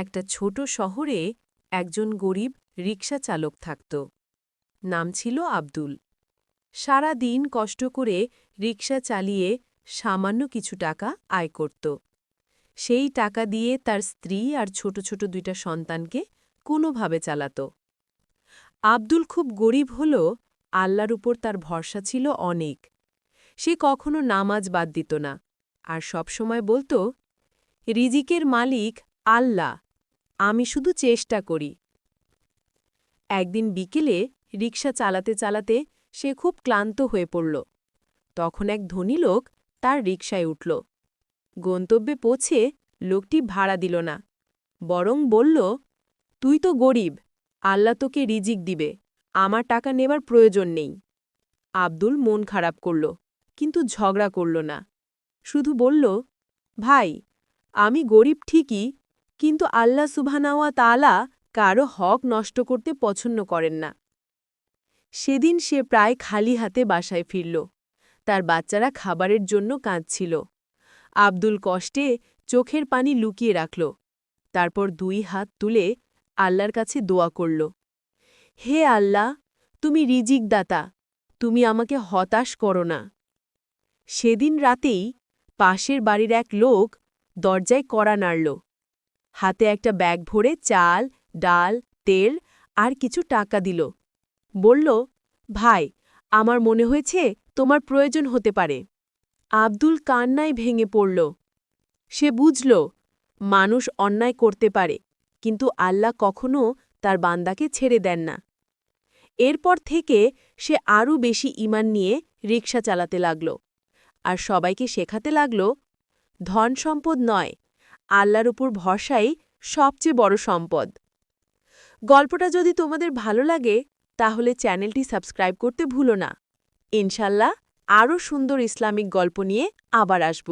একটা ছোট শহরে একজন গরিব রিকশা চালক থাকত। নাম ছিল আব্দুল। সারা দিন কষ্ট করে রিকশা চালিয়ে সামান্য কিছু টাকা আয় করত। সেই টাকা দিয়ে তার স্ত্রী আর ছোট ছোট দুইটা সন্তানকে কোনোভাবে চালাত। আব্দুল খুব গরিব হলেও আল্লাহর উপর তার ভরসা ছিল অনেক। সে কখনো নামাজ বাদ দিত না, আর সবসময় বলত, রিজিকের মালিক আল্লাহ, আমি শুধু চেষ্টা করি। একদিন বিকেলে রিকশা চালাতে চালাতে সে খুব ক্লান্ত হয়ে পড়ল। তখন এক ধনী লোক তার রিকশায় উঠল। গন্তব্যে পৌঁছে লোকটি ভাড়া দিল না, বরং বলল, তুই তো গরিব, আল্লাহ তোকে রিজিক দিবে, আমার টাকা নেবার প্রয়োজন নেই। আব্দুল মন খারাপ করল, কিন্তু ঝগড়া করল না। শুধু বলল, ভাই, আমি গরিব ঠিকই, কিন্তু আল্লাহ সুবহানাহু তাআলা কারো হক নষ্ট করতে পছন্দ করেন না। সেদিন সে প্রায় খালি হাতে বাসায় ফিরল। তার বাচ্চারা খাবারের জন্য কাঁদছিল। আব্দুল কষ্টে চোখের পানি লুকিয়ে রাখল। তারপর দুই হাত তুলে আল্লাহর কাছে দোয়া করল, হে আল্লাহ, তুমি রিজিক দাতা, তুমি আমাকে হতাশ করো না। সেদিন রাতেই পাশের বাড়ির এক লোক দরজায় কড়া নাড়ল। হাতে একটা ব্যাগ ভরে চাল, ডাল, তেল আর কিছু টাকা দিল। বলল, ভাই, আমার মনে হয়েছে তোমার প্রয়োজন হতে পারে। আব্দুল কান্নায় ভেঙে পড়ল। সে বুঝল, মানুষ অন্যায় করতে পারে, কিন্তু আল্লাহ কখনও তার বান্দাকে ছেড়ে দেন না। এরপর থেকে সে আরও বেশি ঈমান নিয়ে রিকশা চালাতে লাগল, আর সবাইকে শেখাতে লাগল, ধন সম্পদ নয়, আল্লাহর উপর ভরসাই সবচেয়ে বড় সম্পদ। গল্পটা যদি তোমাদের ভালো লাগে তাহলে চ্যানেলটি সাবস্ক্রাইব করতে ভুলো না। ইনশাল্লাহ আরও সুন্দর ইসলামিক গল্প নিয়ে আবার আসব।